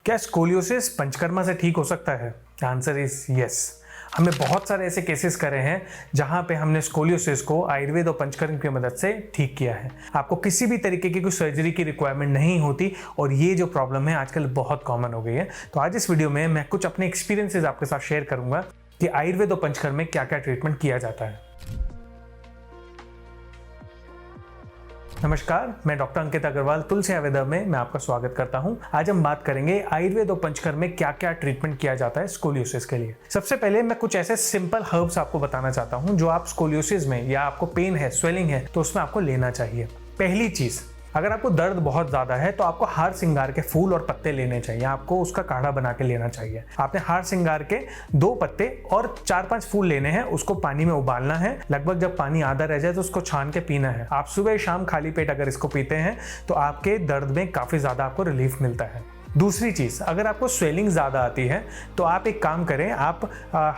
क्या स्कोलियोसिस पंचकर्मा से ठीक हो सकता है? Answer is yes. हमने बहुत सारे ऐसे केसेस करे हैं जहां पे हमने स्कोलियोसिस को आयुर्वेद और पंचकर्म की मदद से ठीक किया है। आपको किसी भी तरीके की कोई सर्जरी की रिक्वायरमेंट नहीं होती और ये जो प्रॉब्लम है आजकल बहुत कॉमन हो गई है। तो आज इस वीडियो में मैं कुछ अपने एक्सपीरियंसेस आपके साथ शेयर करूंगा कि आयुर्वेद और पंचकर्म में क्या क्या ट्रीटमेंट किया जाता है। नमस्कार, मैं डॉक्टर अंकित अग्रवाल तुलसी आयुर्वेदा में मैं आपका स्वागत करता हूं। आज हम बात करेंगे आयुर्वेद और पंचकर्म में क्या क्या ट्रीटमेंट किया जाता है स्कोलियोसिस के लिए। सबसे पहले मैं कुछ ऐसे सिंपल हर्ब्स आपको बताना चाहता हूं जो आप स्कोलियोसिस में या आपको पेन है, स्वेलिंग है तो उसमें आपको लेना चाहिए। पहली चीज, अगर आपको दर्द बहुत ज़्यादा है तो आपको हार सिंगार के फूल और पत्ते लेने चाहिए। आपको उसका काढ़ा बना के लेना चाहिए। आपने हार सिंगार के 2 पत्ते और 4-5 फूल लेने हैं, उसको पानी में उबालना है। लगभग जब पानी आधा रह जाए तो उसको छान के पीना है। आप सुबह शाम खाली पेट अगर इसको पीते हैं तो आपके दर्द में काफ़ी ज़्यादा आपको रिलीफ मिलता है। दूसरी चीज़, अगर आपको स्वेलिंग ज़्यादा आती है तो आप एक काम करें, आप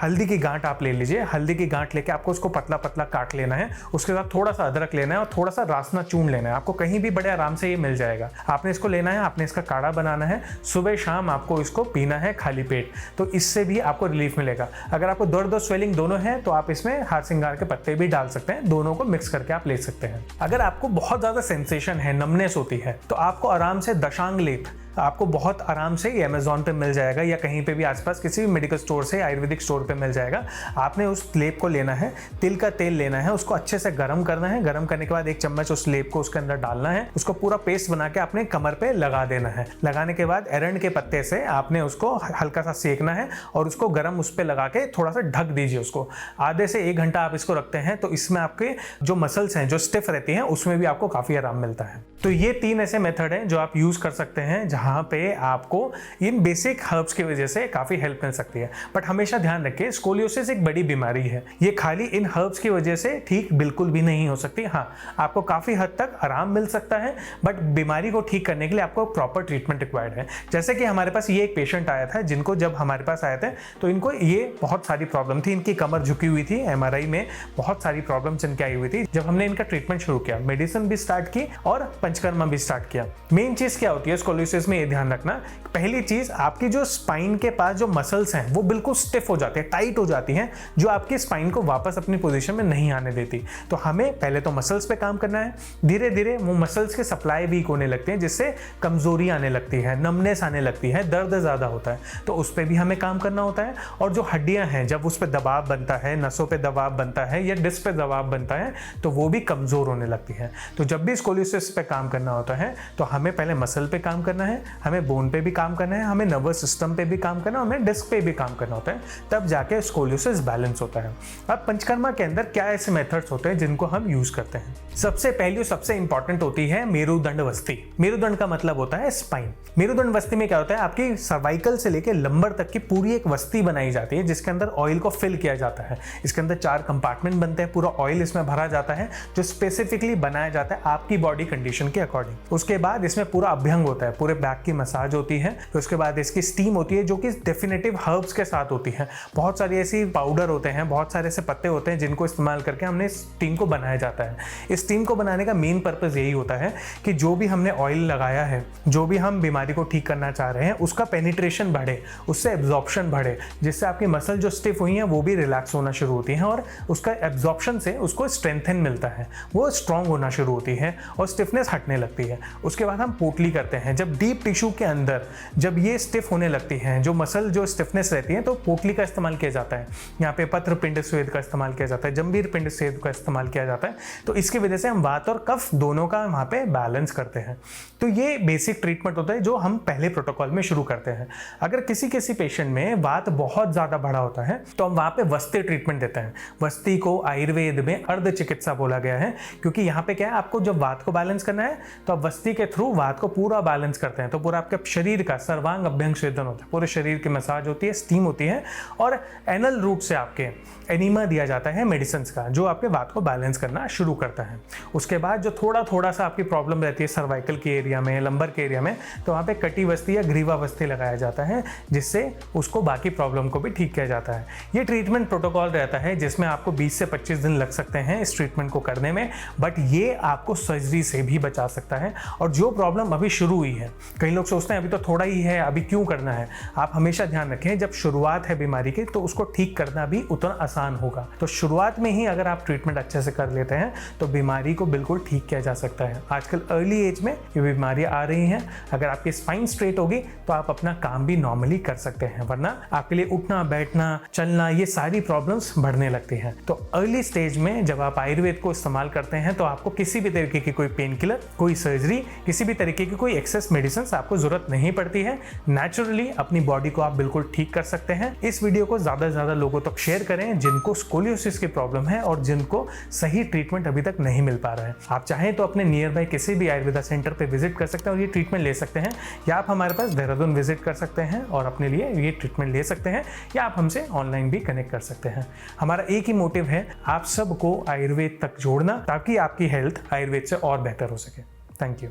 हल्दी की गांठ आप ले लीजिए। हल्दी की गांठ लेके आपको उसको पतला पतला काट लेना है। उसके साथ थोड़ा सा अदरक लेना है और थोड़ा सा रासना चूर्ण लेना है। आपको कहीं भी बड़े आराम से ये मिल जाएगा। आपने इसको लेना है, आपने इसका काढ़ा बनाना है। सुबह शाम आपको इसको पीना है खाली पेट, तो इससे भी आपको रिलीफ मिलेगा। अगर आपको दर्द और स्वेलिंग दोनों है तो आप इसमें हार सिंगार के पत्ते भी डाल सकते हैं। दोनों को मिक्स करके आप ले सकते हैं। अगर आपको बहुत ज़्यादा सेंसेशन है, नमनेस होती है, तो आपको आराम से दशांग लेप आपको बहुत आराम से अमेज़ॉन पे मिल जाएगा या कहीं पे भी आसपास किसी भी मेडिकल स्टोर से, आयुर्वेदिक स्टोर पे मिल जाएगा। आपने उस लेप को लेना है, तिल का तेल लेना है, उसको अच्छे से गर्म करना है। गर्म करने के बाद 1 चम्मच उस लेप को उसके अंदर डालना है। उसको पूरा पेस्ट बना के अपने कमर पे लगा देना है। लगाने के बाद एरंड के पत्ते से आपने उसको हल्का सा सेकना है और उसको गर्म उस पर लगा के थोड़ा सा ढक दीजिए उसको। आधे से 1 घंटा आप इसको रखते हैं तो इसमें आपके जो मसल्स हैं जो स्टिफ रहती हैं उसमें भी आपको काफ़ी आराम मिलता है। तो ये 3 ऐसे मेथड हैं जो आप यूज़ कर सकते हैं जहाँ पे आपको इन बेसिक हर्ब्स की वजह से काफ़ी हेल्प मिल सकती है। बट हमेशा ध्यान रखें, स्कोलियोसिस एक बड़ी बीमारी है। ये खाली इन हर्ब्स की वजह से ठीक बिल्कुल भी नहीं हो सकती। हाँ, आपको काफ़ी हद तक आराम मिल सकता है, बट बीमारी को ठीक करने के लिए आपको प्रॉपर ट्रीटमेंट रिक्वायर्ड है। जैसे कि हमारे पास ये एक पेशेंट आया था जिनको जब हमारे पास आए थे तो इनको ये बहुत सारी प्रॉब्लम थी। इनकी कमर झुकी हुई थी, MRI में बहुत सारी प्रॉब्लम्स इनकी आई हुई थी। जब हमने इनका ट्रीटमेंट शुरू किया, मेडिसिन भी स्टार्ट की और पंचकर्मा भी स्टार्ट किया। मेन चीज़ क्या होती है स्कोलियोसिस में, ये ध्यान रखना। पहली चीज, आपकी जो स्पाइन के पास जो मसल्स हैं वो बिल्कुल स्टिफ हो जाती है, टाइट हो जाती हैं, जो आपकी स्पाइन को वापस अपनी पोजीशन में नहीं आने देती। तो हमें पहले तो मसल्स पे काम करना है। धीरे धीरे वो मसल्स के सप्लाई वीक होने लगते हैं, जिससे कमजोरी आने लगती है, नमनेस आने लगती है, दर्द ज्यादा होता है, तो उस पर भी हमें काम करना होता है। और जो हड्डियां हैं, जब उस पर दबाव बनता है, नसों पर दबाव बनता है या डिस्क पे दबाव बनता है, तो वो भी कमजोर होने लगती है। तो जब भी स्कोलियोसिस पे काम करना होता है तो हमें पहले मसल पे काम करना है, हमें बोन पे भी काम करना है, हमें नर्वस सिस्टम पे भी काम करना है, हमें डिस्क पे भी काम करना होता है। तब जाके स्कोलियोसिस बैलेंस होता है। अब पंचकर्मा के अंदर क्या ऐसे मेथड्स होते हैं जिनको हम यूज करते हैं? सबसे पहली और सबसे इंपॉर्टेंट होती है मेरुदंड वस्ती। मेरुदंड का मतलब होता है स्पाइन। मेरुदंड वस्ती में क्या होता है, आपकी सर्वाइकल से लेकर लंबर तक की पूरी एक वस्ती बनाई जाती है जिसके अंदर ऑयल को फिल किया जाता है। इसके अंदर 4 कंपार्टमेंट बनते हैं, पूरा ऑयल इसमें भरा जाता है जो स्पेसिफिकली बनाया जाता है आपकी बॉडी कंडीशन के अकॉर्डिंग। उसके बाद इसमें पूरा अभ्यंग होता है, पूरे बैक की मसाज होती है। फिर उसके बाद इसकी स्टीम होती है जो कि डेफिनेटिव हर्ब्स के साथ होती है। बहुत सारी ऐसी पाउडर होते हैं, बहुत सारे ऐसे पत्ते होते हैं जिनको इस्तेमाल करके हमने स्टीम को बनाया जाता है। इस स्टीम को बनाने का मेन पर्पस यही होता है कि जो भी हमने ऑयल लगाया है, जो भी हम बीमारी को ठीक करना चाह रहे हैं, उसका पेनिट्रेशन बढ़े, उससे एब्जॉर्प्शन बढ़े, जिससे आपकी मसल जो स्टिफ हुई हैं वो भी रिलैक्स होना शुरू होती हैं और उसका एब्जॉर्प्शन से उसको स्ट्रेंथन मिलता है, वो स्ट्रांग होना शुरू होती है और स्टिफनेस हटने लगती है। उसके बाद हम पोटली करते हैं। जब डीप टिश्यू के अंदर जब ये स्टिफ होने लगती हैं, जो मसल जो स्टिफनेस रहती है, तो पोटली का इस्तेमाल किया जाता है। यहाँ पे पत्र पिंड स्वेद का इस्तेमाल किया जाता है, जंबीर पिंड स्वेद का इस्तेमाल किया जाता है। तो इसकी वजह से हम वात और कफ दोनों का वहाँ पे बैलेंस करते हैं। तो ये बेसिक ट्रीटमेंट होता है जो हम पहले प्रोटोकॉल में शुरू करते हैं। अगर किसी पेशेंट में वात बहुत ज़्यादा बढ़ा होता है तो हम वहाँ पे वस्ती ट्रीटमेंट देते हैं। वस्ती को आयुर्वेद में अर्ध चिकित्सा बोला गया है, क्योंकि यहाँ पे क्या है, आपको जब वात को बैलेंस करना है तो आप वस्ती के थ्रू वात को पूरा बैलेंस करते हैं। तो पूरा आपके शरीर का सर्वांग अभ्यंग स्वेदन होता है, पूरे शरीर की मसाज होती है, स्टीम होती है और एनल रूट से आपके एनीमा दिया जाता है मेडिसिन का, जो आपके वात को बैलेंस करना शुरू करता है। उसके बाद जो थोड़ा सा आपकी प्रॉब्लम रहती है सर्वाइकल के एरिया में, लंबर के एरिया में, तो वहाँ पे कटी वस्ती या ग्रीवा वस्ती लगाया जाता है, जिससे उसको बाकी प्रॉब्लम को भी ठीक किया जाता है। ये ट्रीटमेंट प्रोटोकॉल रहता है जिसमें आपको 20 से 25 दिन लग सकते हैं इस ट्रीटमेंट को करने में, बट ये आपको सर्जरी से भी बचा सकता है। और जो प्रॉब्लम अभी शुरू हुई है, कई लोग सोचते हैं अभी तो थोड़ा ही है, अभी क्यों करना है। आप हमेशा ध्यान रखें, जब शुरुआत है बीमारी की तो उसको ठीक करना भी उतना आसान होगा। तो शुरुआत में ही अगर आप ट्रीटमेंट अच्छे से कर लेते हैं तो बीमारी को बिल्कुल ठीक किया जा सकता है। आजकल अर्ली एज में ये बीमारियां आ रही हैं। अगर आपकी स्पाइन स्ट्रेट होगी तो आप अपना काम भी नॉर्मली कर सकते हैं, वरना आपके लिए उठना, बैठना, चलना, ये सारी प्रॉब्लम्स बढ़ने लगती हैं। तो अर्ली स्टेज में जब आप आयुर्वेद को इस्तेमाल करते हैं तो आपको किसी भी तरीके की कोई पेन किलर, कोई सर्जरी, किसी भी तरीके की कोई एक्सेस मेडिसिन आपको जरूरत नहीं पड़ती है। नेचुरली अपनी बॉडी को आप बिल्कुल ठीक कर सकते हैं। इस वीडियो को ज्यादा से ज्यादा लोगों तक शेयर करें जिनको स्कोलियोसिस की प्रॉब्लम है और जिनको सही ट्रीटमेंट अभी तक नहीं मिल पा रहा है। आप चाहें तो अपने नियर बाय किसी भी आयुर्वेदा सेंटर पे विजिट कर सकते हैं और ये ट्रीटमेंट ले सकते हैं, या आप हमारे पास देहरादून विजिट कर सकते हैं और अपने लिए ये ट्रीटमेंट ले सकते हैं, या आप हमसे ऑनलाइन भी कनेक्ट कर सकते हैं। हमारा एक ही मोटिव है, आप सबको आयुर्वेद तक जोड़ना, ताकि आपकी हेल्थ आयुर्वेद से और बेहतर हो सके। Thank you.